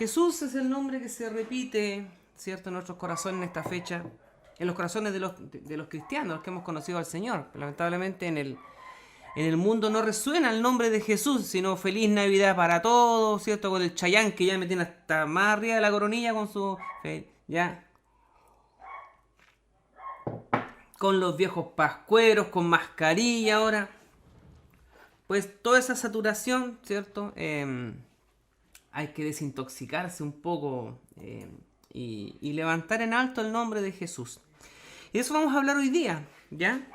Jesús es el nombre que se repite, ¿cierto?, en nuestros corazones en esta fecha, en los corazones de los cristianos, los que hemos conocido al Señor. Lamentablemente en el mundo no resuena el nombre de Jesús, sino Feliz Navidad para todos, ¿cierto? Con el Chayán que ya me tiene hasta más arriba de la coronilla con su... ya. Con los viejos pascueros, con mascarilla ahora. Pues toda esa saturación, ¿cierto? Hay que desintoxicarse un poco y levantar en alto el nombre de Jesús. Y de eso vamos a hablar hoy día, ¿ya?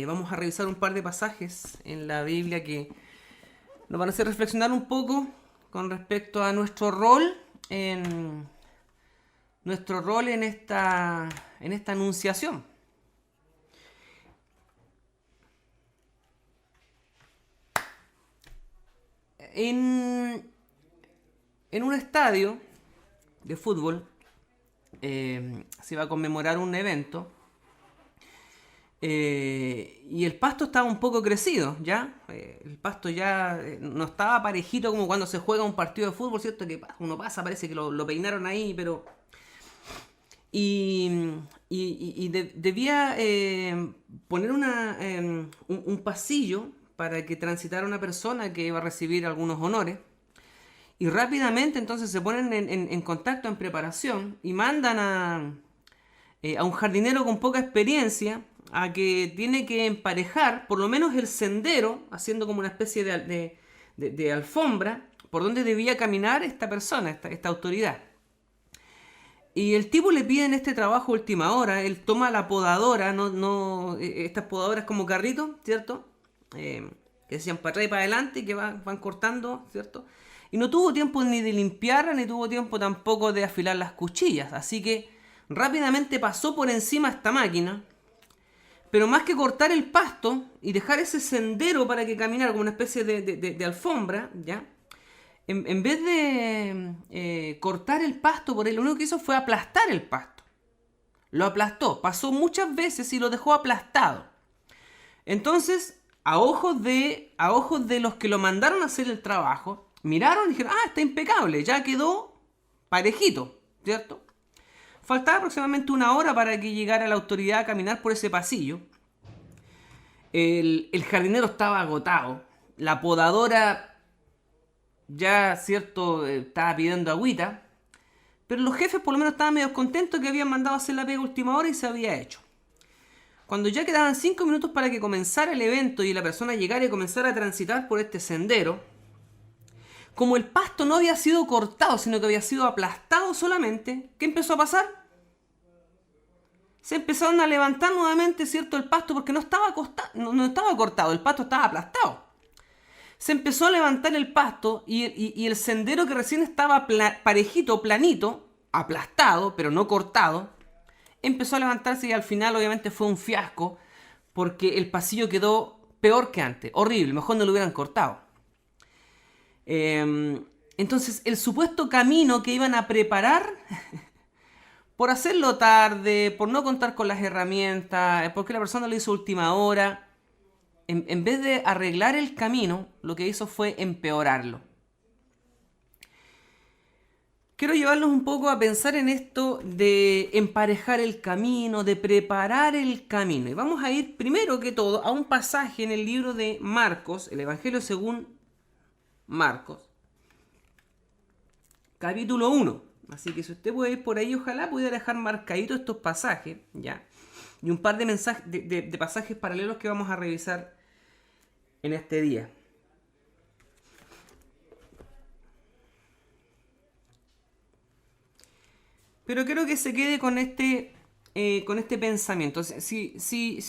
Vamos a revisar un par de pasajes en la Biblia que nos van a hacer reflexionar un poco con respecto a nuestro rol en esta anunciación. En un estadio de fútbol se va a conmemorar un evento y el pasto estaba un poco crecido, ¿ya? El pasto ya no estaba parejito como cuando se juega un partido de fútbol, ¿cierto? Que uno pasa, parece que lo peinaron ahí, pero... debía poner un pasillo para que transitara una persona que iba a recibir algunos honores. Y rápidamente entonces se ponen en contacto, en preparación, y mandan a un jardinero con poca experiencia a que tiene que emparejar por lo menos el sendero, haciendo como una especie de alfombra por donde debía caminar esta persona, esta autoridad. Y el tipo le piden este trabajo a última hora. Él toma la podadora, estas podadoras como carritos, ¿cierto? Que se echan para atrás y para adelante y que van cortando, ¿cierto? Y no tuvo tiempo ni de limpiarla, ni tuvo tiempo tampoco de afilar las cuchillas. Así que rápidamente pasó por encima esta máquina. Pero más que cortar el pasto y dejar ese sendero para que caminara como una especie de alfombra, ¿ya? En vez de cortar el pasto por él, lo único que hizo fue aplastar el pasto. Lo aplastó, pasó muchas veces y lo dejó aplastado. Entonces, a ojos de los que lo mandaron a hacer el trabajo, miraron y dijeron, está impecable, ya quedó parejito, ¿cierto? Faltaba aproximadamente una hora para que llegara la autoridad a caminar por ese pasillo. El jardinero estaba agotado. La podadora ya, ¿cierto?, estaba pidiendo agüita. Pero los jefes por lo menos estaban medio contentos que habían mandado a hacer la pega a última hora y se había hecho. Cuando ya quedaban 5 minutos para que comenzara el evento y la persona llegara y comenzara a transitar por este sendero, como el pasto no había sido cortado, sino que había sido aplastado solamente, ¿qué empezó a pasar? Se empezaron a levantar nuevamente, ¿cierto?, el pasto porque no estaba cortado, el pasto estaba aplastado. Se empezó a levantar el pasto y el sendero que recién estaba parejito, planito, aplastado, pero no cortado, empezó a levantarse y al final obviamente fue un fiasco porque el pasillo quedó peor que antes, horrible, mejor no lo hubieran cortado. Entonces el supuesto camino que iban a preparar, por hacerlo tarde, por no contar con las herramientas, porque la persona lo hizo a última hora, en vez de arreglar el camino, lo que hizo fue empeorarlo. Quiero llevarlos un poco a pensar en esto de emparejar el camino, de preparar el camino. Y vamos a ir primero que todo a un pasaje en el libro de Marcos, el Evangelio según Marcos, capítulo 1. Así que si usted puede ir por ahí, ojalá pudiera dejar marcaditos estos pasajes, ¿ya? Y un par de mensajes, de pasajes paralelos que vamos a revisar en este día. Pero quiero que se quede con este pensamiento. Si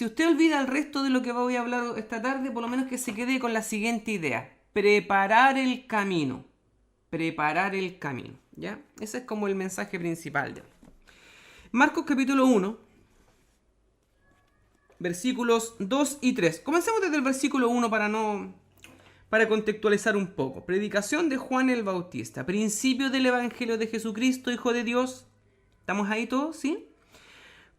usted olvida el resto de lo que voy a hablar esta tarde, por lo menos que se quede con la siguiente idea. Preparar el camino. Preparar el camino, ¿ya? Ese es como el mensaje principal de hoy. Marcos capítulo 1, versículos 2 y 3. Comencemos desde el versículo 1 para contextualizar un poco. Predicación de Juan el Bautista. Principio del Evangelio de Jesucristo, Hijo de Dios. ¿Estamos ahí todos? ¿Sí?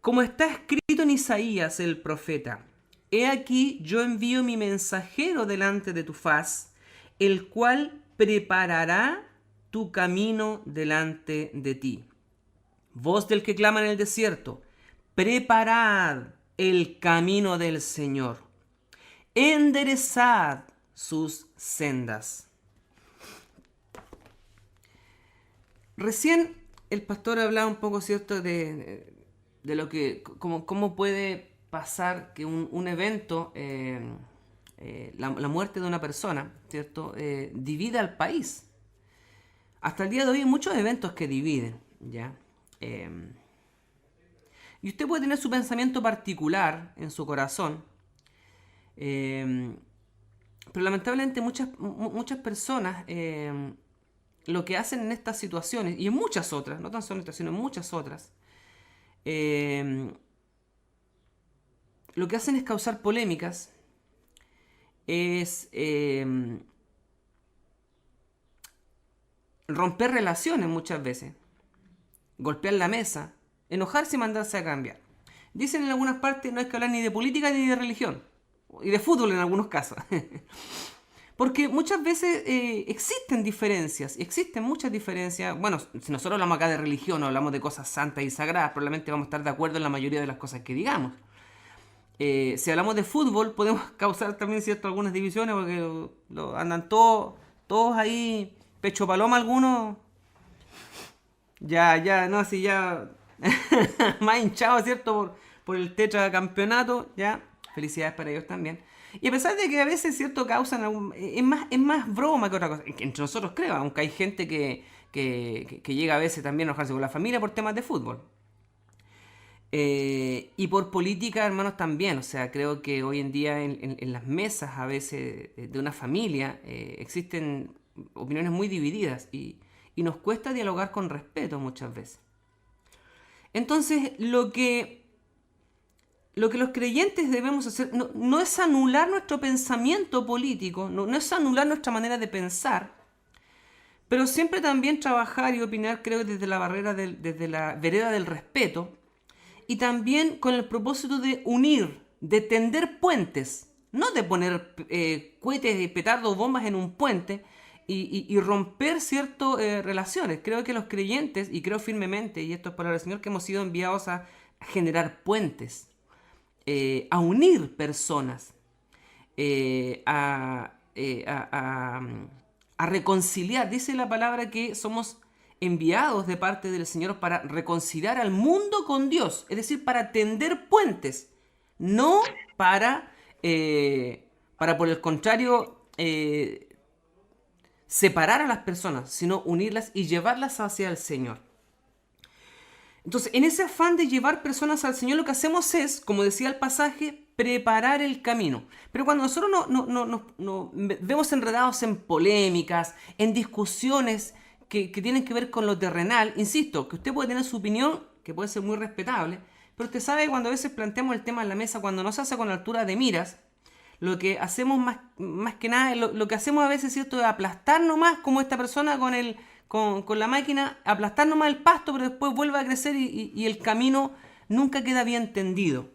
Como está escrito en Isaías el profeta. He aquí yo envío mi mensajero delante de tu faz, el cual preparará tu camino delante de ti. Voz del que clama en el desierto, preparad el camino del Señor, enderezad sus sendas. Recién el pastor hablaba un poco, ¿cierto?, de lo que, cómo puede pasar que un evento, la muerte de una persona, ¿cierto?, divida al país. Hasta el día de hoy hay muchos eventos que dividen, ¿ya? Y usted puede tener su pensamiento particular en su corazón, pero lamentablemente muchas personas lo que hacen en estas situaciones, y en muchas otras, no tan solo en estas, sino en muchas otras, lo que hacen es causar polémicas, es romper relaciones muchas veces, golpear la mesa, enojarse y mandarse a cambiar. Dicen en algunas partes no hay que hablar ni de política ni de religión, y de fútbol en algunos casos. Porque muchas veces existen diferencias, existen muchas diferencias. Bueno, si nosotros hablamos acá de religión o hablamos de cosas santas y sagradas, probablemente vamos a estar de acuerdo en la mayoría de las cosas que digamos. Si hablamos de fútbol, podemos causar también, ¿cierto?, algunas divisiones, porque andan todos ahí, pecho paloma algunos. Ya, no, si ya más hinchados, ¿cierto?, por el tetracampeonato, ya. Felicidades para ellos también. Y a pesar de que a veces, ¿cierto?, causan es más broma que otra cosa. Entre nosotros creo, aunque hay gente que llega a veces también a enojarse con la familia por temas de fútbol. Y por política, hermanos, también. O sea, creo que hoy en día en las mesas a veces de una familia existen opiniones muy divididas y nos cuesta dialogar con respeto muchas veces. Entonces, lo que los creyentes debemos hacer no es anular nuestro pensamiento político, no es anular nuestra manera de pensar, pero siempre también trabajar y opinar, creo, desde la desde la vereda del respeto, y también con el propósito de unir, de tender puentes, no de poner cohetes, petardos, bombas en un puente y romper ciertas relaciones. Creo que los creyentes, y creo firmemente, y esto es palabra del Señor, que hemos sido enviados a generar puentes, a unir personas, a reconciliar. Dice la palabra que somos enviados de parte del Señor para reconciliar al mundo con Dios, es decir, para tender puentes, no para por el contrario, separar a las personas, sino unirlas y llevarlas hacia el Señor. Entonces, en ese afán de llevar personas al Señor, lo que hacemos es, como decía el pasaje, preparar el camino. Pero cuando nosotros nos vemos enredados en polémicas, en discusiones que tienen que ver con lo terrenal, insisto, que usted puede tener su opinión, que puede ser muy respetable, pero usted sabe que cuando a veces planteamos el tema en la mesa, cuando no se hace con altura de miras, lo que hacemos más que nada, lo que hacemos a veces, ¿cierto?, es aplastar nomás, como esta persona con la máquina, aplastar nomás el pasto, pero después vuelve a crecer y el camino nunca queda bien tendido.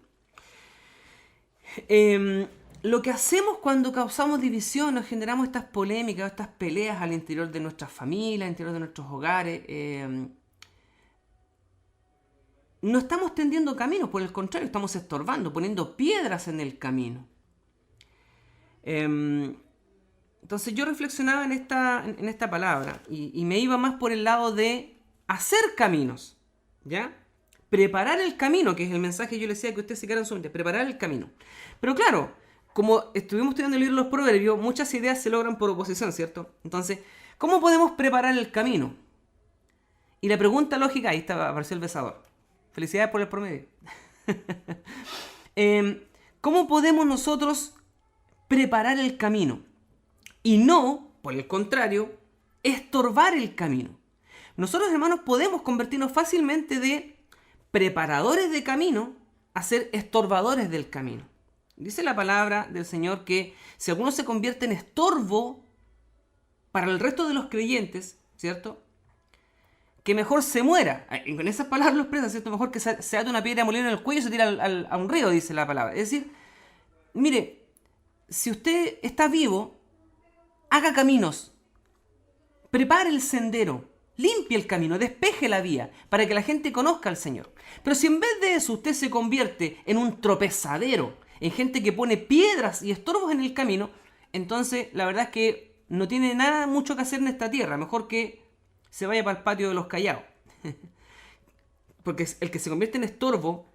Lo que hacemos cuando causamos división, nos generamos estas polémicas, estas peleas al interior de nuestras familias, al interior de nuestros hogares, no estamos tendiendo caminos, por el contrario, estamos estorbando, poniendo piedras en el camino. Entonces yo reflexionaba en esta palabra y me iba más por el lado de hacer caminos, ¿ya? Preparar el camino, que es el mensaje que yo le decía que ustedes se quedaran en su mente, preparar el camino. Pero claro, como estuvimos estudiando el libro de los Proverbios, muchas ideas se logran por oposición, ¿cierto? Entonces, ¿cómo podemos preparar el camino? Y la pregunta lógica, ahí está, apareció el besador. Felicidades por el promedio. ¿Cómo podemos nosotros preparar el camino? Y no, por el contrario, estorbar el camino. Nosotros, hermanos, podemos convertirnos fácilmente de preparadores de camino a ser estorbadores del camino. Dice la palabra del Señor que si alguno se convierte en estorbo para el resto de los creyentes, ¿cierto?, que mejor se muera. Con esas palabras lo expresa, ¿cierto? Mejor que se ate una piedra de molino en el cuello y se tira a un río, dice la palabra. Es decir, mire, si usted está vivo, haga caminos. prepare el sendero, limpie el camino, despeje la vía para que la gente conozca al Señor. Pero si en vez de eso usted se convierte en un tropezadero, en gente que pone piedras y estorbos en el camino, entonces la verdad es que no tiene nada mucho que hacer en esta tierra. Mejor que se vaya para el patio de los callados. Porque el que se convierte en estorbo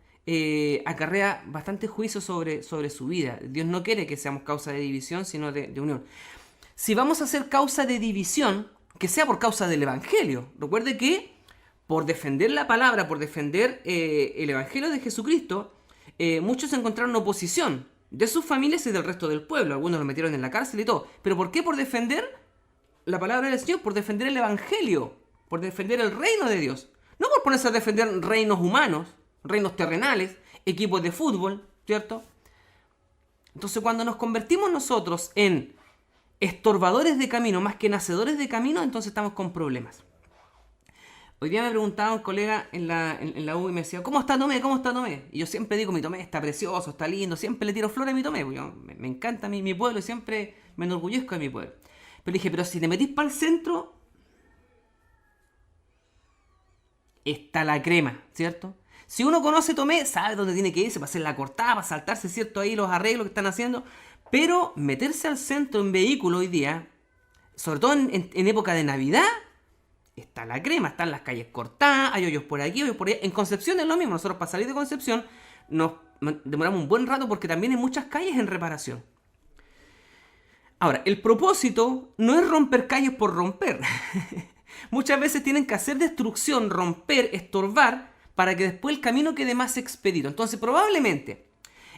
acarrea bastante juicio sobre su vida. Dios no quiere que seamos causa de división, sino de unión. Si vamos a ser causa de división, que sea por causa del Evangelio. Recuerde que por defender la palabra, por defender el Evangelio de Jesucristo, muchos encontraron oposición de sus familias y del resto del pueblo. Algunos los metieron en la cárcel y todo. ¿Pero por qué? Por defender la palabra del Señor, por defender el Evangelio, por defender el reino de Dios. No por ponerse a defender reinos humanos, reinos terrenales, equipos de fútbol, ¿cierto? Entonces cuando nos convertimos nosotros en estorbadores de camino más que en hacedores de camino, entonces estamos con problemas. Hoy día me preguntaba un colega en la U y me decía, ¿cómo está Tomé? ¿Cómo está Tomé? Y yo siempre digo, mi Tomé está precioso, está lindo, siempre le tiro flores a mi Tomé, porque me encanta mi pueblo y siempre me enorgullezco de mi pueblo. Pero dije, pero si te metís para el centro, está la crema, ¿cierto? Si uno conoce Tomé, sabe dónde tiene que irse para hacer la cortada, para saltarse, ¿cierto? Ahí los arreglos que están haciendo. Pero meterse al centro en vehículo hoy día, sobre todo en época de Navidad, está la crema, están las calles cortadas, hay hoyos por aquí, hoyos por allá. En Concepción es lo mismo, nosotros para salir de Concepción nos demoramos un buen rato porque también hay muchas calles en reparación. Ahora, el propósito no es romper calles por romper. Muchas veces tienen que hacer destrucción, romper, estorbar, para que después el camino quede más expedito. Entonces, probablemente,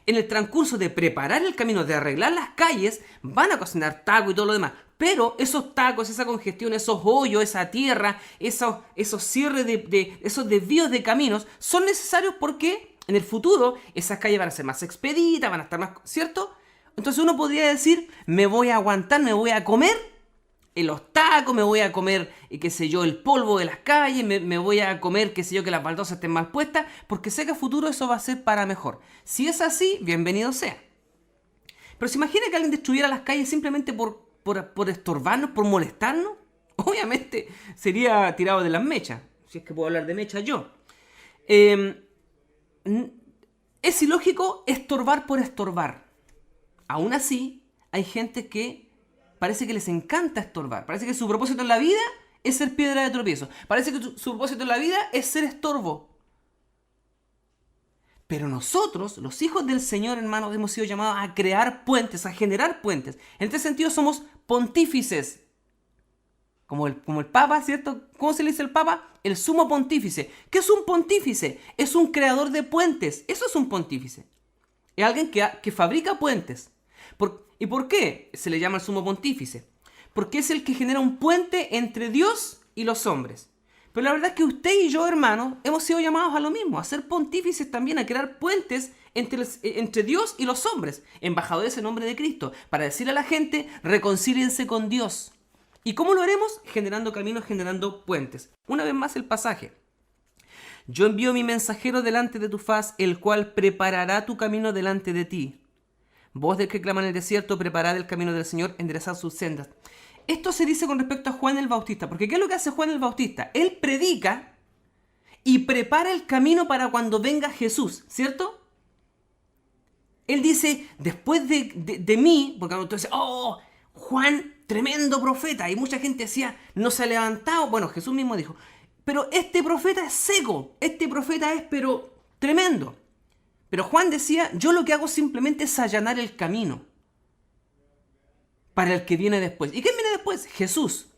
en el transcurso de preparar el camino, de arreglar las calles, van a cocinar taco y todo lo demás. Pero esos tacos, esa congestión, esos hoyos, esa tierra, esos cierres esos desvíos de caminos, son necesarios porque en el futuro esas calles van a ser más expeditas, van a estar más... ¿Cierto? Entonces uno podría decir, me voy a aguantar, me voy a comer en los tacos, me voy a comer, qué sé yo, el polvo de las calles, me voy a comer, qué sé yo, que las baldosas estén mal puestas, porque sé que a futuro eso va a ser para mejor. Si es así, bienvenido sea. Pero se imagina que alguien destruyera las calles simplemente por estorbarnos, por molestarnos. Obviamente sería tirado de las mechas, si es que puedo hablar de mechas yo. Es ilógico estorbar por estorbar. Aún así, hay gente que parece que les encanta estorbar. Parece que su propósito en la vida es ser piedra de tropiezo. Parece que su propósito en la vida es ser estorbo. Pero nosotros, los hijos del Señor, hermanos, hemos sido llamados a crear puentes, a generar puentes. En este sentido somos pontífices. Como el Papa, ¿cierto? ¿Cómo se le dice el Papa? El sumo pontífice. ¿Qué es un pontífice? Es un creador de puentes. Eso es un pontífice. Es alguien que fabrica puentes. ¿Y por qué se le llama el sumo pontífice? Porque es el que genera un puente entre Dios y los hombres. Pero la verdad es que usted y yo, hermanos, hemos sido llamados a lo mismo, a ser pontífices también, a crear puentes entre Dios y los hombres, embajadores en nombre de Cristo, para decirle a la gente, reconcíliense con Dios. ¿Y cómo lo haremos? Generando caminos, generando puentes. Una vez más el pasaje. Yo envío mi mensajero delante de tu faz, el cual preparará tu camino delante de ti. Voz del que clama en el desierto, preparad el camino del Señor, enderezad sus sendas. Esto se dice con respecto a Juan el Bautista, porque ¿qué es lo que hace Juan el Bautista? Él predica y prepara el camino para cuando venga Jesús, ¿cierto? Él dice, después de mí, porque cuando tú dices, oh, Juan, tremendo profeta, y mucha gente decía, no se ha levantado, bueno, Jesús mismo dijo, pero este profeta es seco, este profeta es, pero tremendo. Pero Juan decía, yo lo que hago simplemente es allanar el camino para el que viene después. ¿Y quién viene después? Jesús.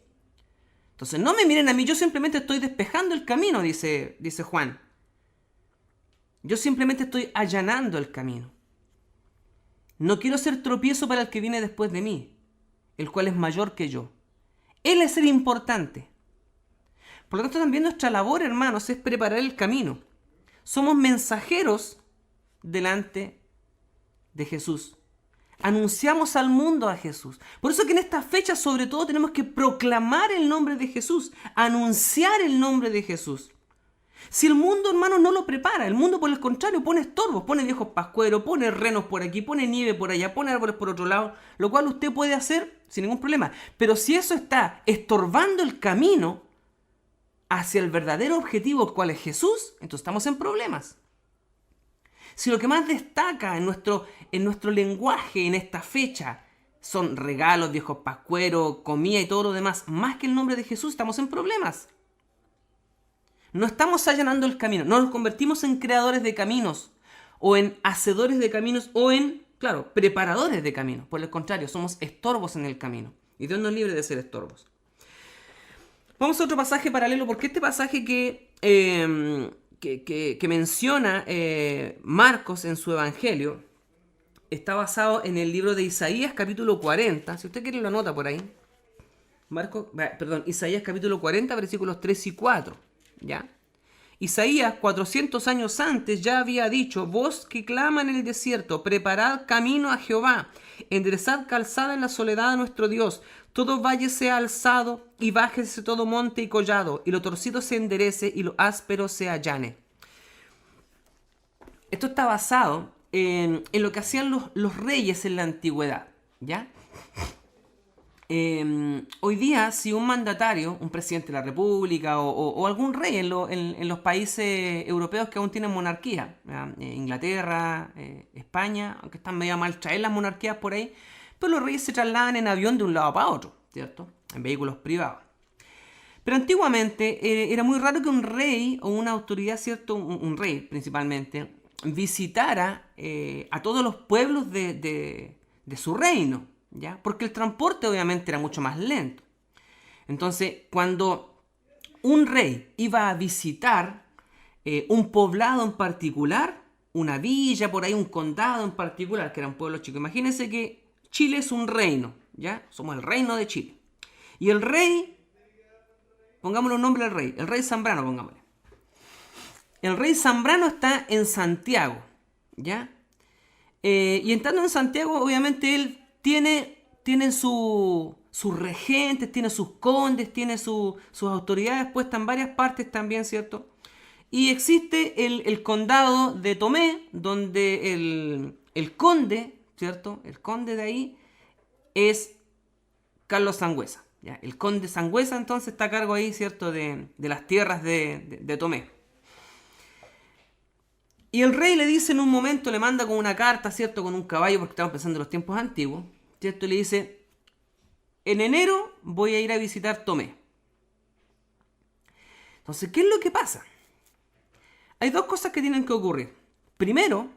Entonces no me miren a mí, yo simplemente estoy despejando el camino, dice Juan. Yo simplemente estoy allanando el camino. No quiero ser tropiezo para el que viene después de mí, el cual es mayor que yo. Él es el importante. Por lo tanto, también nuestra labor, hermanos, es preparar el camino. Somos mensajeros delante de Jesús. Anunciamos al mundo a Jesús. Por eso que en esta fecha, sobre todo, tenemos que proclamar el nombre de Jesús, anunciar el nombre de Jesús. Si el mundo, hermano, no lo prepara, el mundo por el contrario pone estorbos, pone viejos pascueros, pone renos por aquí, pone nieve por allá, pone árboles por otro lado, lo cual usted puede hacer sin ningún problema. Pero si eso está estorbando el camino hacia el verdadero objetivo, el cual es Jesús, entonces estamos en problemas. Si lo que más destaca en nuestro lenguaje en esta fecha son regalos, viejos pascueros, comida y todo lo demás, más que el nombre de Jesús, estamos en problemas. No estamos allanando el camino, no nos convertimos en creadores de caminos, o en hacedores de caminos, o en, claro, preparadores de caminos. Por el contrario, somos estorbos en el camino. Y Dios nos libre de ser estorbos. Vamos a otro pasaje paralelo, porque este pasaje que menciona Marcos en su Evangelio está basado en el libro de Isaías capítulo 40. Si usted quiere lo anota por ahí. Isaías capítulo 40 versículos 3 y 4. ¿Ya? Isaías 400 años antes ya había dicho: voz que clama en el desierto, preparad camino a Jehová, enderezad calzada en la soledad a nuestro Dios. Todo valle sea alzado y bájese todo monte y collado, y lo torcido se enderece y lo áspero se allane. Esto está basado en lo que hacían los reyes en la antigüedad, ¿ya? Hoy día, si un mandatario, un presidente de la república o algún rey en los países europeos que aún tienen monarquía, Inglaterra, España, aunque están medio mal traer las monarquías por ahí, pero los reyes se trasladan en avión de un lado para otro, ¿cierto? En vehículos privados. Pero antiguamente era muy raro que un rey o una autoridad, ¿cierto? Un rey principalmente, visitara a todos los pueblos de su reino, ¿ya? Porque el transporte obviamente era mucho más lento. Entonces, cuando un rey iba a visitar un poblado en particular, una villa por ahí, un condado en particular, que era un pueblo chico, imagínense que Chile es un reino, ¿ya? Somos el reino de Chile. Y el rey, pongámosle un nombre al rey, el rey Zambrano, pongámosle. El rey Zambrano está en Santiago, ¿ya? Y estando en Santiago, obviamente él tiene sus regentes, tiene sus condes, tiene sus autoridades puestas en varias partes también, ¿cierto? Y existe el condado de Tomé, donde el conde, ¿cierto? El conde de ahí es Carlos Sangüesa, ¿ya? El conde Sangüesa entonces está a cargo ahí, ¿cierto? De las tierras de Tomé. Y el rey le dice en un momento, le manda con una carta, ¿cierto? Con un caballo, porque estamos pensando en los tiempos antiguos, ¿cierto? Y le dice: en enero voy a ir a visitar Tomé. Entonces, ¿qué es lo que pasa? Hay dos cosas que tienen que ocurrir. Primero,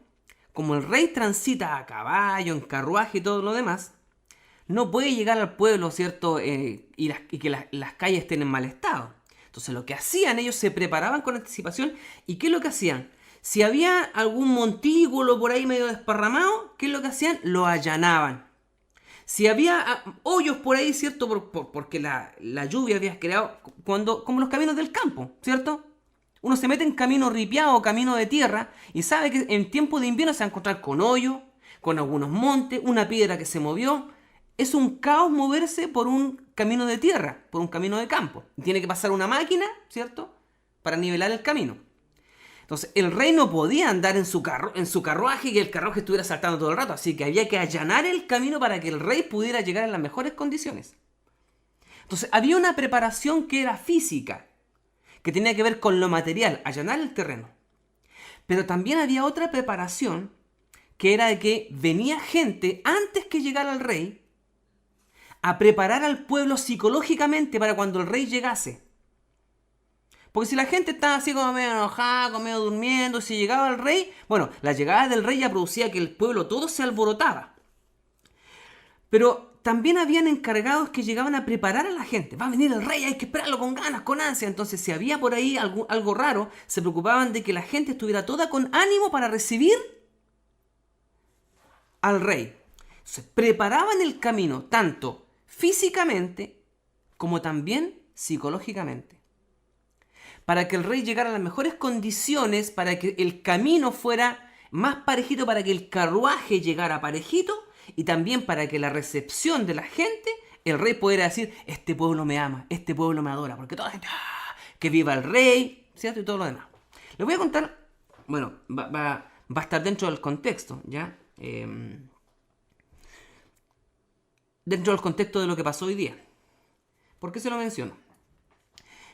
como el rey transita a caballo, en carruaje y todo lo demás, no puede llegar al pueblo, ¿cierto? Y que las calles estén en mal estado. Entonces, lo que hacían, ellos se preparaban con anticipación. ¿Y qué es lo que hacían? Si había algún montículo por ahí medio desparramado, ¿qué es lo que hacían? Lo allanaban. Si había hoyos por ahí, ¿cierto? Porque la lluvia había creado, como los caminos del campo, ¿cierto? Uno se mete en camino ripiado o camino de tierra y sabe que en tiempo de invierno se va a encontrar con hoyo, con algunos montes, una piedra que se movió. Es un caos moverse por un camino de tierra, por un camino de campo. Tiene que pasar una máquina, ¿cierto? Para nivelar el camino. Entonces, el rey no podía andar en su carruaje y que el carruaje estuviera saltando todo el rato. Así que había que allanar el camino para que el rey pudiera llegar en las mejores condiciones. Entonces, había una preparación que era física, que tenía que ver con lo material, allanar el terreno. Pero también había otra preparación, que era de que venía gente, antes que llegara el rey, a preparar al pueblo psicológicamente para cuando el rey llegase. Porque si la gente estaba así como medio enojada, como medio durmiendo, si llegaba el rey, bueno, la llegada del rey ya producía que el pueblo todo se alborotaba. Pero también habían encargados que llegaban a preparar a la gente. Va a venir el rey, hay que esperarlo con ganas, con ansia. Entonces, si había por ahí algo raro, se preocupaban de que la gente estuviera toda con ánimo para recibir al rey. Se preparaban el camino, tanto físicamente como también psicológicamente, para que el rey llegara a las mejores condiciones, para que el camino fuera más parejito, para que el carruaje llegara parejito, y también para que la recepción de la gente, el rey pudiera decir: este pueblo me ama, este pueblo me adora, porque toda la gente, ¡ah! Que viva el rey, ¿cierto? Y todo lo demás. Les voy a contar, bueno, va a estar dentro del contexto, ¿ya? Dentro del contexto de lo que pasó hoy día. ¿Por qué se lo menciono?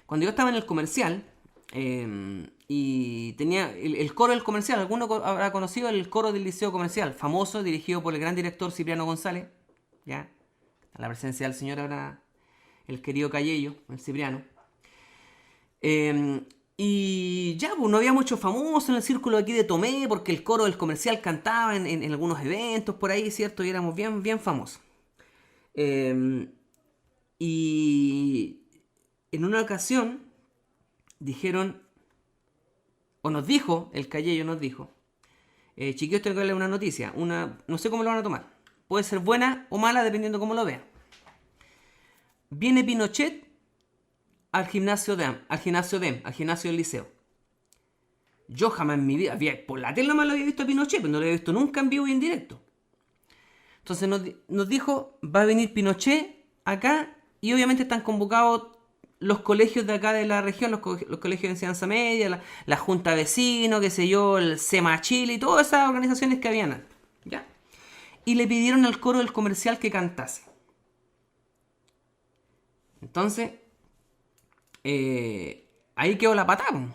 Cuando yo estaba en el comercial y tenía el coro del comercial, alguno habrá conocido el coro del Liceo Comercial, famoso, dirigido por el gran director Cipriano González, ¿ya? A la presencia del señor ahora el querido Cayello, el Cipriano. Y ya, pues no había mucho famoso en el círculo aquí de Tomé, porque el coro del comercial cantaba en algunos eventos por ahí, ¿cierto? Y éramos bien, bien famosos. Y en una ocasión dijeron, o nos dijo, el Cayello nos dijo, chiquillos, tengo que darle una noticia, no sé cómo lo van a tomar. Puede ser buena o mala dependiendo cómo lo vean. Viene Pinochet al gimnasio del liceo. Yo jamás en mi vida, por la tele nomás lo había visto a Pinochet, pero no lo había visto nunca en vivo y en directo. Entonces nos dijo, va a venir Pinochet acá, y obviamente están convocados los colegios de acá de la región, los colegios de enseñanza media, la Junta de Vecinos, qué sé yo, el SEMA Chile y todas esas organizaciones que habían antes, ¿ya? Y le pidieron al coro del comercial que cantase. Entonces, ahí quedó la patada.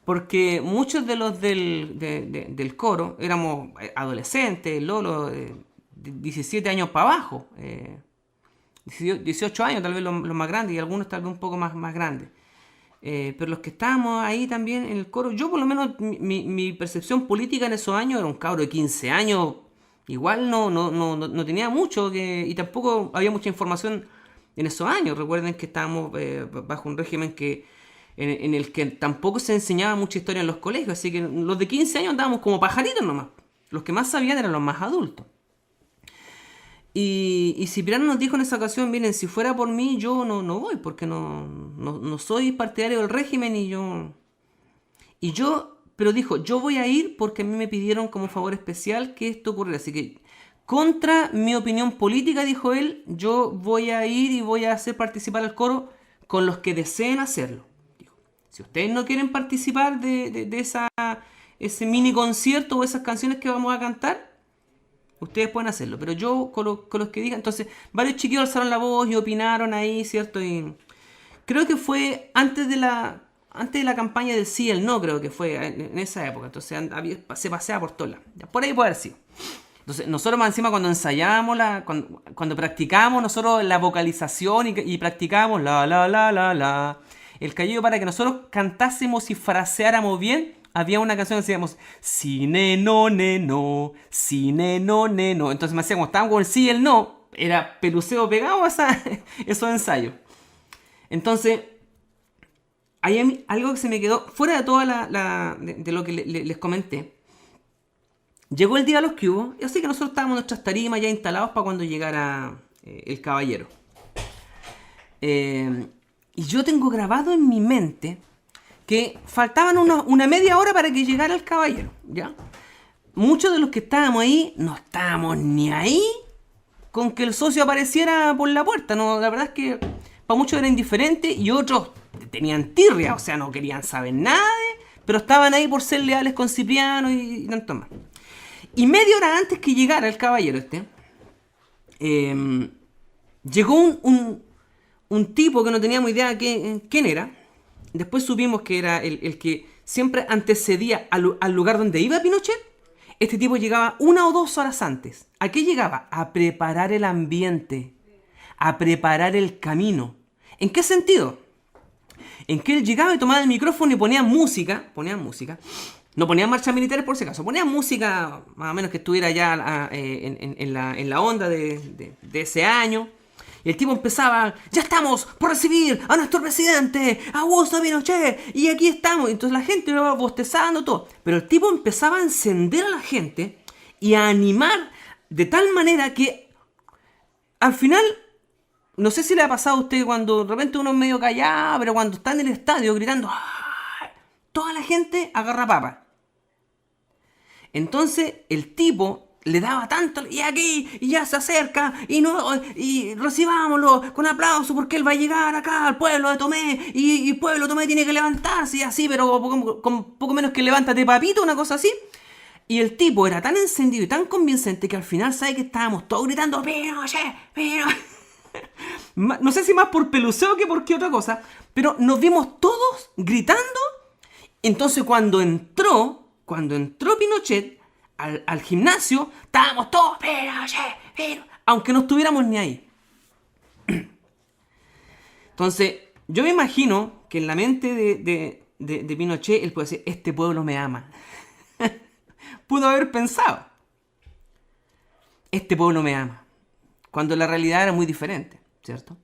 Porque muchos de los del coro éramos adolescentes, Lolo, 17 años para abajo, 18 años tal vez los más grandes, y algunos tal vez un poco más grandes. Pero los que estábamos ahí también en el coro, yo por lo menos mi percepción política en esos años era un cabro de 15 años, igual no tenía mucho, y tampoco había mucha información en esos años. Recuerden que estábamos bajo un régimen en el que tampoco se enseñaba mucha historia en los colegios, así que los de 15 años andábamos como pajaritos nomás. Los que más sabían eran los más adultos. Y Cipriano nos dijo en esa ocasión, miren, si fuera por mí yo no voy, porque no soy partidario del régimen pero dijo, yo voy a ir porque a mí me pidieron como favor especial que esto ocurriera, así que contra mi opinión política, dijo él, yo voy a ir y voy a hacer participar al coro con los que deseen hacerlo. Dijo, si ustedes no quieren participar de ese mini concierto o esas canciones que vamos a cantar, ustedes pueden hacerlo, pero yo con los que digan. Entonces varios chiquillos alzaron la voz y opinaron ahí, ¿cierto? Y creo que fue antes de la campaña del sí y el no, creo que fue en esa época. Entonces se paseaba por todas las. Por ahí puede haber sido. Entonces nosotros más encima cuando ensayábamos, cuando practicábamos nosotros la vocalización y practicábamos la, el Cayello, para que nosotros cantásemos y fraseáramos bien, había una canción que decíamos si no, si no. Entonces me hacía como estábamos con el sí y el no, era peluceo pegado a esos ensayos. Entonces, hay algo que se me quedó fuera de toda de lo que les comenté. Llegó el día de los que hubo, así que nosotros estábamos en nuestras tarimas ya instalados para cuando llegara el caballero. Y yo tengo grabado en mi mente que faltaban una media hora para que llegara el caballero, ¿ya? Muchos de los que estábamos ahí no estábamos ni ahí con que el socio apareciera por la puerta, ¿no? La verdad es que para muchos era indiferente y otros tenían tirria, o sea, no querían saber nada, pero estaban ahí por ser leales con Cipriano y tanto más. Y media hora antes que llegara el caballero llegó un tipo que no teníamos idea quién era. Después supimos que era el que siempre antecedía al lugar donde iba Pinochet. Este tipo llegaba 1 o 2 horas antes. ¿A qué llegaba? A preparar el ambiente, a preparar el camino. ¿En qué sentido? En que él llegaba y tomaba el micrófono y ponía música. No ponían marchas militares por si acaso, ponían música más o menos que estuviera ya en la onda de ese año. Y el tipo empezaba, ya estamos por recibir a nuestro presidente, Augusto Pinochet, y aquí estamos. Entonces la gente iba bostezando todo. Pero el tipo empezaba a encender a la gente y a animar de tal manera que al final, no sé si le ha pasado a usted cuando de repente uno es medio callado, pero cuando está en el estadio gritando, toda la gente agarra papa. Entonces el tipo le daba tanto, y aquí, y ya se acerca, y no, y recibámoslo con aplauso porque él va a llegar acá al pueblo de Tomé, y el pueblo de Tomé tiene que levantarse, y así, pero con poco menos que levántate papito, una cosa así. Y el tipo era tan encendido y tan convincente que al final, ¿sabe que estábamos todos gritando, Pinochet, Pinochet? No sé si más por peluseo que por qué otra cosa, pero nos vimos todos gritando. Entonces cuando entró Pinochet al gimnasio, estábamos todos, Pinochet, aunque no estuviéramos ni ahí. Entonces, yo me imagino que en la mente de Pinochet, él puede decir, este pueblo me ama. Pudo haber pensado, este pueblo me ama, cuando la realidad era muy diferente, ¿cierto?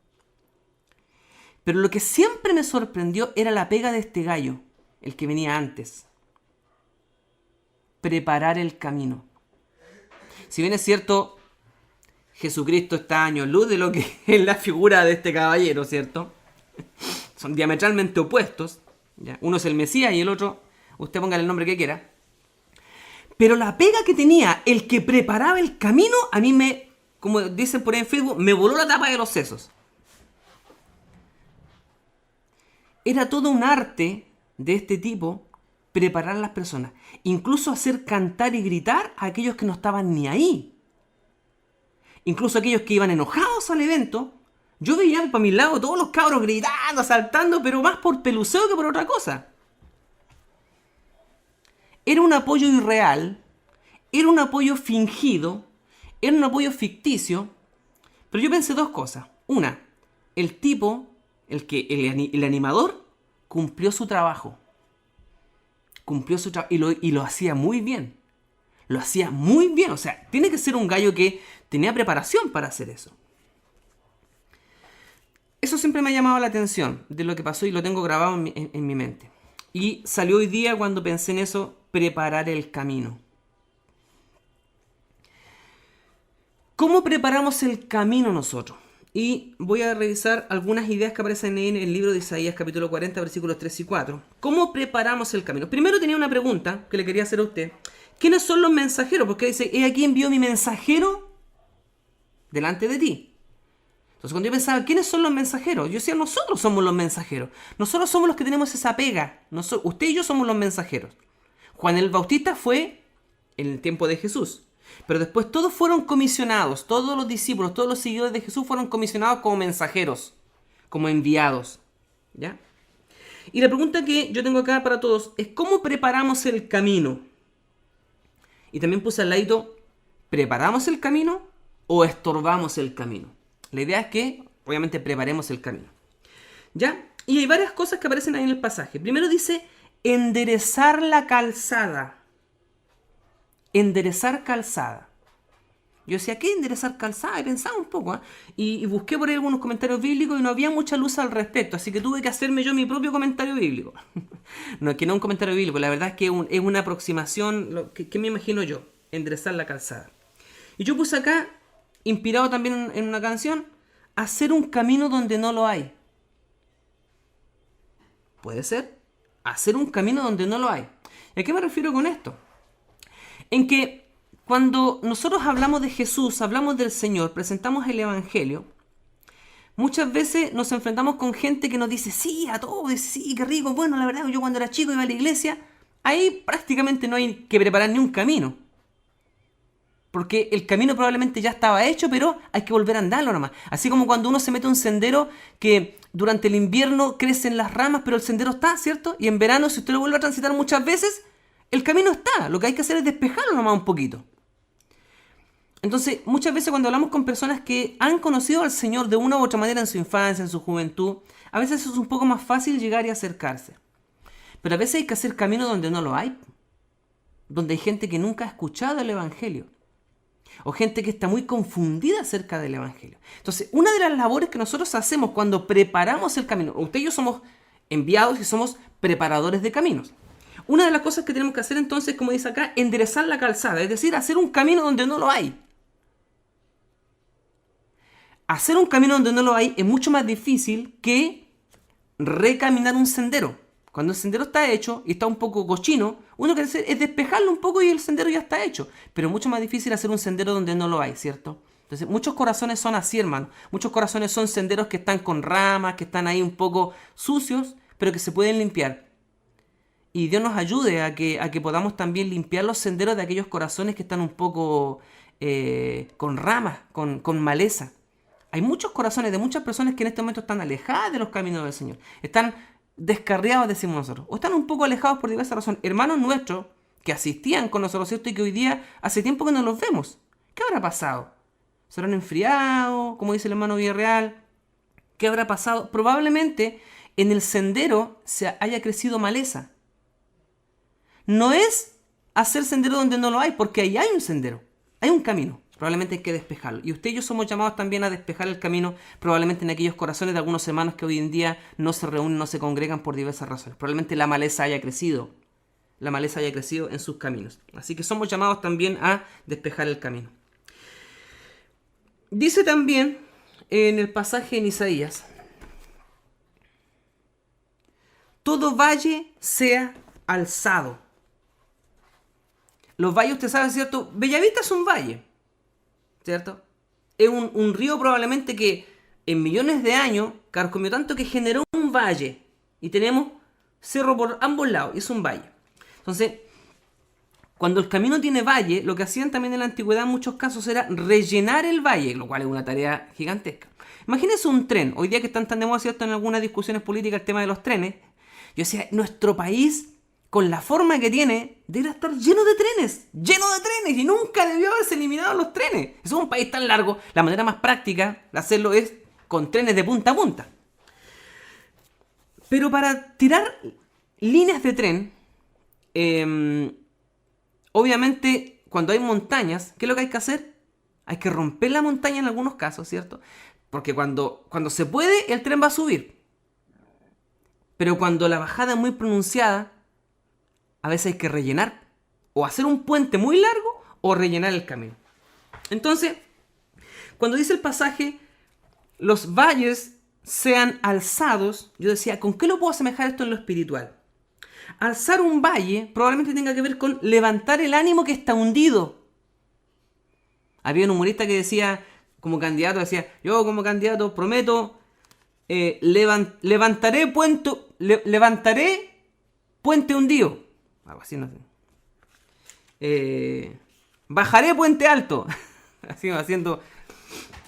Pero lo que siempre me sorprendió era la pega de este gallo, el que venía antes. Preparar el camino. Si bien es cierto, Jesucristo está a años luz de lo que es la figura de este caballero, ¿cierto? Son diametralmente opuestos, ¿ya? Uno es el Mesías y el otro, usted ponga el nombre que quiera. Pero la pega que tenía el que preparaba el camino, a mí me, como dicen por ahí en Facebook, me voló la tapa de los sesos. Era todo un arte de este tipo preparar a las personas. Incluso hacer cantar y gritar a aquellos que no estaban ni ahí. Incluso aquellos que iban enojados al evento. Yo veía para mi lado todos los cabros gritando, saltando, pero más por peluseo que por otra cosa. Era un apoyo irreal, era un apoyo fingido, era un apoyo ficticio, pero yo pensé dos cosas. Una, el tipo, el animador, cumplió su trabajo. Y lo hacía muy bien. Lo hacía muy bien. O sea, tiene que ser un gallo que tenía preparación para hacer eso. Eso siempre me ha llamado la atención de lo que pasó y lo tengo grabado en mi mente. Y salió hoy día cuando pensé en eso, preparar el camino. ¿Cómo preparamos el camino nosotros? Y voy a revisar algunas ideas que aparecen en el libro de Isaías capítulo 40, versículos 3 y 4. ¿Cómo preparamos el camino? Primero tenía una pregunta que le quería hacer a usted. ¿Quiénes son los mensajeros? Porque dice, he aquí envió mi mensajero delante de ti. Entonces cuando yo pensaba, ¿quiénes son los mensajeros? Yo decía, nosotros somos los mensajeros. Nosotros somos los que tenemos esa pega. Usted y yo somos los mensajeros. Juan el Bautista fue en el tiempo de Jesús. Pero después todos fueron comisionados. Todos los discípulos, todos los seguidores de Jesús fueron comisionados como mensajeros. Como enviados. ¿Ya? Y la pregunta que yo tengo acá para todos es, ¿cómo preparamos el camino? Y también puse al ladito, ¿preparamos el camino o estorbamos el camino? La idea es que, obviamente, preparemos el camino. ¿Ya? Y hay varias cosas que aparecen ahí en el pasaje. Primero dice, enderezar la calzada. Enderezar calzada. Yo decía, ¿qué enderezar calzada? Y pensaba un poco, ¿eh? Y busqué por ahí algunos comentarios bíblicos y no había mucha luz al respecto. Así que tuve que hacerme yo mi propio comentario bíblico. No es que no un comentario bíblico, la verdad es que es una aproximación, que me imagino yo, enderezar la calzada. Y yo puse acá, inspirado también en una canción, hacer un camino donde no lo hay. Puede ser, hacer un camino donde no lo hay. ¿Y a qué me refiero con esto? En que cuando nosotros hablamos de Jesús, hablamos del Señor, presentamos el Evangelio, muchas veces nos enfrentamos con gente que nos dice, sí, a todo, sí, qué rico, bueno, la verdad, yo cuando era chico iba a la iglesia, ahí prácticamente no hay que preparar ni un camino. Porque el camino probablemente ya estaba hecho, pero hay que volver a andarlo nomás. Así como cuando uno se mete a un sendero que durante el invierno crecen las ramas, pero el sendero está, ¿cierto? Y en verano, si usted lo vuelve a transitar muchas veces, el camino está. Lo que hay que hacer es despejarlo nomás un poquito. Entonces, muchas veces cuando hablamos con personas que han conocido al Señor de una u otra manera en su infancia, en su juventud, a veces es un poco más fácil llegar y acercarse. Pero a veces hay que hacer camino donde no lo hay. Donde hay gente que nunca ha escuchado el Evangelio. O gente que está muy confundida acerca del Evangelio. Entonces, una de las labores que nosotros hacemos cuando preparamos el camino, usted y yo somos enviados y somos preparadores de caminos. Una de las cosas que tenemos que hacer entonces, como dice acá, enderezar la calzada, es decir, hacer un camino donde no lo hay. Hacer un camino donde no lo hay es mucho más difícil que recaminar un sendero. Cuando el sendero está hecho y está un poco cochino, uno quiere hacer es despejarlo un poco y el sendero ya está hecho. Pero es mucho más difícil hacer un sendero donde no lo hay, ¿cierto? Entonces, muchos corazones son así, hermano. Muchos corazones son senderos que están con ramas, que están ahí un poco sucios, pero que se pueden limpiar. Y Dios nos ayude a que podamos también limpiar los senderos de aquellos corazones que están un poco con ramas, con maleza. Hay muchos corazones de muchas personas que en este momento están alejadas de los caminos del Señor. Están descarriados, decimos nosotros. O están un poco alejados por diversas razones. Hermanos nuestros que asistían con nosotros, ¿cierto? Y que hoy día hace tiempo que no los vemos. ¿Qué habrá pasado? ¿Se habrán enfriado? Como dice el hermano Villarreal. ¿Qué habrá pasado? Probablemente en el sendero se haya crecido maleza. No es hacer sendero donde no lo hay, porque ahí hay un sendero, hay un camino. Probablemente hay que despejarlo. Y usted y yo somos llamados también a despejar el camino, probablemente en aquellos corazones de algunos hermanos que hoy en día no se reúnen, no se congregan por diversas razones. Probablemente la maleza haya crecido en sus caminos. Así que somos llamados también a despejar el camino. Dice también en el pasaje en Isaías: todo valle sea alzado. Los valles, usted sabe, ¿cierto? Bellavista es un valle, ¿cierto? Es un río probablemente que en millones de años carcomió tanto que generó un valle. Y tenemos cerro por ambos lados, y es un valle. Entonces, cuando el camino tiene valle, lo que hacían también en la antigüedad en muchos casos era rellenar el valle, lo cual es una tarea gigantesca. Imagínense un tren, hoy día que están tan de moda, ¿cierto? En algunas discusiones políticas el tema de los trenes. Yo decía, nuestro país, con la forma que tiene, debe estar lleno de trenes, y nunca debió haberse eliminado los trenes. Es un país tan largo, la manera más práctica de hacerlo es con trenes de punta a punta. Pero para tirar líneas de tren, obviamente cuando hay montañas, ¿qué es lo que hay que hacer? Hay que romper la montaña en algunos casos, ¿cierto? Porque cuando se puede, el tren va a subir. Pero cuando la bajada es muy pronunciada, a veces hay que rellenar, o hacer un puente muy largo, o rellenar el camino. Entonces, cuando dice el pasaje, los valles sean alzados, yo decía, ¿con qué lo puedo asemejar esto en lo espiritual? Alzar un valle probablemente tenga que ver con levantar el ánimo que está hundido. Había un humorista que decía, como candidato, yo como candidato prometo, levantaré puente hundido. Algo así, no sé. Bajaré puente alto. Así haciendo.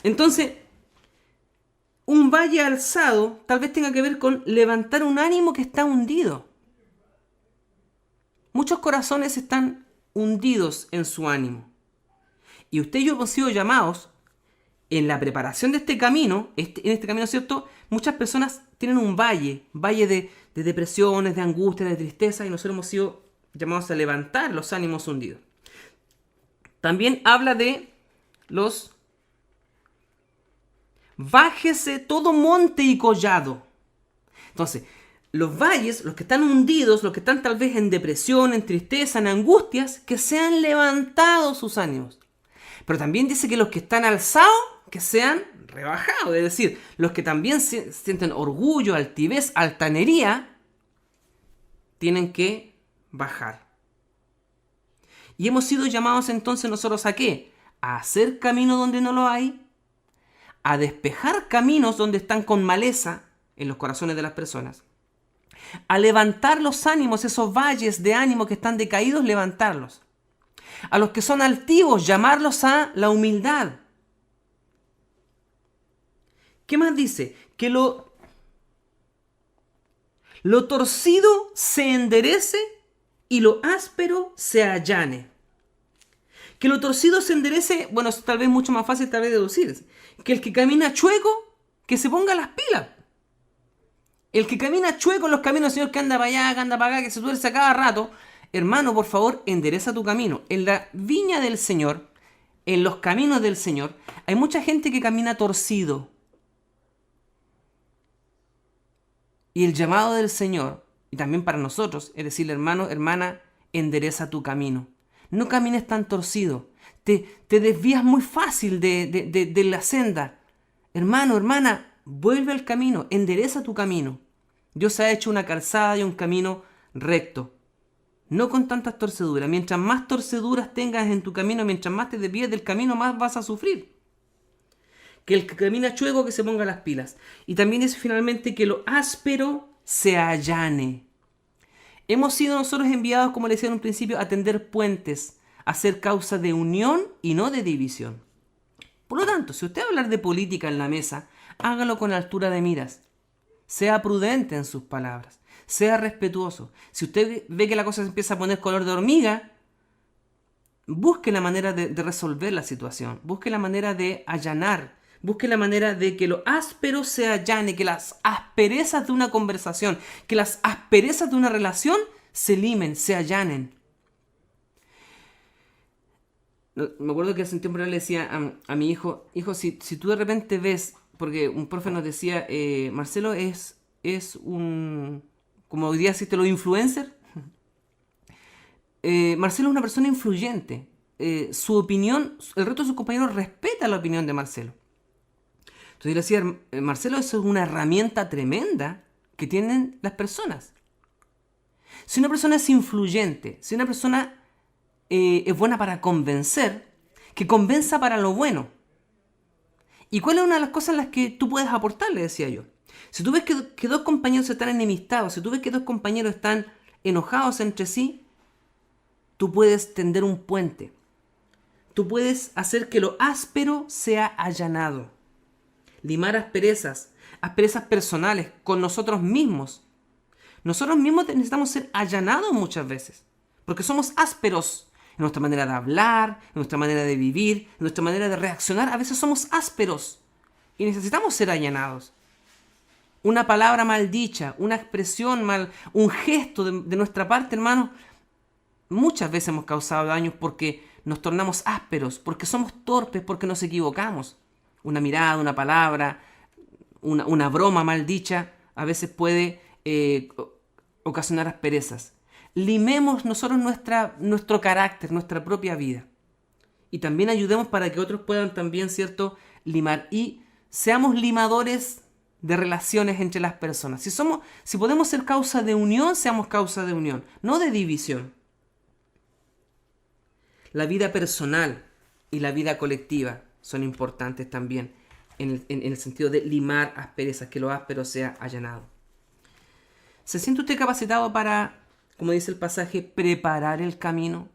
Entonces, un valle alzado tal vez tenga que ver con levantar un ánimo que está hundido. Muchos corazones están hundidos en su ánimo. Y usted y yo hemos sido llamados en la preparación de este camino, en este camino, ¿cierto? Muchas personas tienen un valle de depresiones, de angustia, de tristeza, y nosotros hemos sido llamados a levantar los ánimos hundidos. También habla de los bájese todo monte y collado. Entonces, los valles, los que están hundidos, los que están tal vez en depresión, en tristeza, en angustias, que sean levantados sus ánimos. Pero también dice que los que están alzados, que sean rebajados. Es decir, los que también sienten orgullo, altivez, altanería, tienen que bajar. Y hemos sido llamados entonces nosotros ¿a qué? A hacer camino donde no lo hay, a despejar caminos donde están con maleza en los corazones de las personas, a levantar los ánimos, esos valles de ánimo que están decaídos, levantarlos. A los que son altivos, llamarlos a la humildad. ¿Qué más dice? Que lo torcido se enderece y lo áspero se allane. Que lo torcido se enderece, bueno, es tal vez mucho más fácil tal vez deducir. Que el que camina chueco, que se ponga las pilas. El que camina chueco en los caminos, señor, que anda para allá, que anda para acá, que se tuerce a cada rato, hermano, por favor, endereza tu camino. En la viña del Señor, en los caminos del Señor, hay mucha gente que camina torcido. Y el llamado del Señor, y también para nosotros, es decirle, hermano, hermana, endereza tu camino. No camines tan torcido. Te desvías muy fácil de la senda. Hermano, hermana, vuelve al camino, endereza tu camino. Dios ha hecho una calzada y un camino recto, no con tantas torceduras. Mientras más torceduras tengas en tu camino, mientras más te desvíes del camino, más vas a sufrir. Que el que camina chueco que se ponga las pilas. Y también es finalmente que lo áspero se allane. Hemos sido nosotros enviados, como le decía en un principio, a tender puentes, a ser causa de unión y no de división. Por lo tanto, si usted va a hablar de política en la mesa, hágalo con altura de miras. Sea prudente en sus palabras. Sea respetuoso. Si usted ve que la cosa se empieza a poner color de hormiga, busque la manera de resolver la situación. Busque la manera de allanar. Busque la manera de que lo áspero se allane, que las asperezas de una conversación, que las asperezas de una relación se limen, se allanen. Me acuerdo que hace un tiempo le decía a mi hijo, si tú de repente ves, porque un profe nos decía, Marcelo es un, como hoy día existen los influencers, Marcelo es una persona influyente. Su opinión, el resto de sus compañeros respeta la opinión de Marcelo. Entonces yo le decía, Marcelo, eso es una herramienta tremenda que tienen las personas. Si una persona es influyente, si una persona es buena para convencer, que convenza para lo bueno. ¿Y cuál es una de las cosas en las que tú puedes aportar? Le decía yo. Si tú ves que dos compañeros están enemistados, si tú ves que dos compañeros están enojados entre sí, tú puedes tender un puente. Tú puedes hacer que lo áspero sea allanado. Limar asperezas personales con nosotros mismos. Nosotros mismos necesitamos ser allanados muchas veces, porque somos ásperos en nuestra manera de hablar, en nuestra manera de vivir, en nuestra manera de reaccionar. A veces somos ásperos y necesitamos ser allanados. Una palabra mal dicha, una expresión mal, un gesto de nuestra parte, hermanos, muchas veces hemos causado daños porque nos tornamos ásperos, porque somos torpes, porque nos equivocamos. Una mirada, una palabra, una broma mal dicha, a veces puede ocasionar asperezas. Limemos nosotros nuestro carácter, nuestra propia vida. Y también ayudemos para que otros puedan también, ¿cierto?, limar. Y seamos limadores de relaciones entre las personas. Si podemos ser causa de unión, seamos causa de unión, no de división. La vida personal y la vida colectiva son importantes también en el sentido de limar asperezas, que lo áspero sea allanado. ¿Se siente usted capacitado para, como dice el pasaje, preparar el camino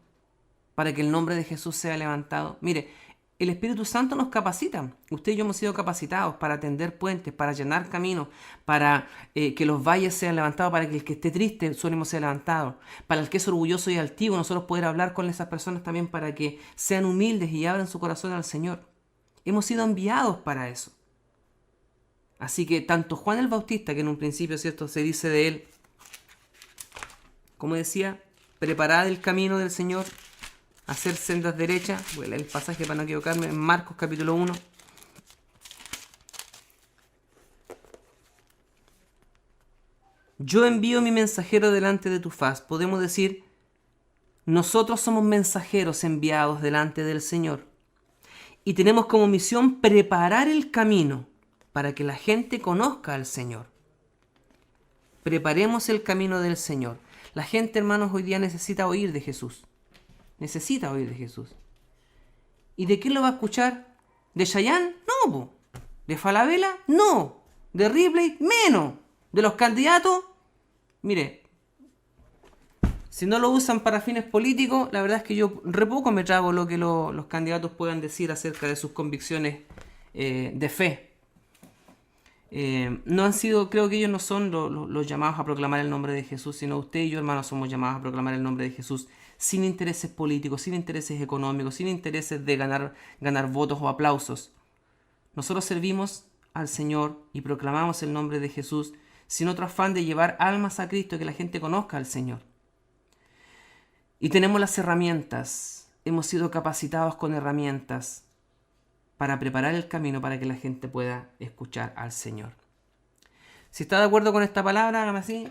para que el nombre de Jesús sea levantado? Mire, el Espíritu Santo nos capacita. Usted y yo hemos sido capacitados para tender puentes, para allanar caminos, para que los valles sean levantados, para que el que esté triste, su ánimo sea levantado, para el que es orgulloso y altivo, nosotros poder hablar con esas personas también para que sean humildes y abran su corazón al Señor. Hemos sido enviados para eso. Así que tanto Juan el Bautista, que en un principio, ¿cierto?, se dice de él, como decía, preparad el camino del Señor, hacer sendas derechas. Voy a leer el pasaje para no equivocarme, en Marcos capítulo 1. Yo envío mi mensajero delante de tu faz. Podemos decir, nosotros somos mensajeros enviados delante del Señor. Y tenemos como misión preparar el camino para que la gente conozca al Señor. Preparemos el camino del Señor. La gente, hermanos, hoy día necesita oír de Jesús. Necesita oír de Jesús. ¿Y de quién lo va a escuchar? ¿De Chayanne? No, po. ¿De Falabella? No. ¿De Ripley? Menos. ¿De los candidatos? Mire, si no lo usan para fines políticos, la verdad es que yo re poco me trago lo que los candidatos puedan decir acerca de sus convicciones de fe. No han sido, creo que ellos no son los llamados a proclamar el nombre de Jesús, sino usted y yo, hermanos, somos llamados a proclamar el nombre de Jesús sin intereses políticos, sin intereses económicos, sin intereses de ganar votos o aplausos. Nosotros servimos al Señor y proclamamos el nombre de Jesús sin otro afán de llevar almas a Cristo y que la gente conozca al Señor. Y tenemos las herramientas, hemos sido capacitados con herramientas para preparar el camino para que la gente pueda escuchar al Señor. Si está de acuerdo con esta palabra, hágame así.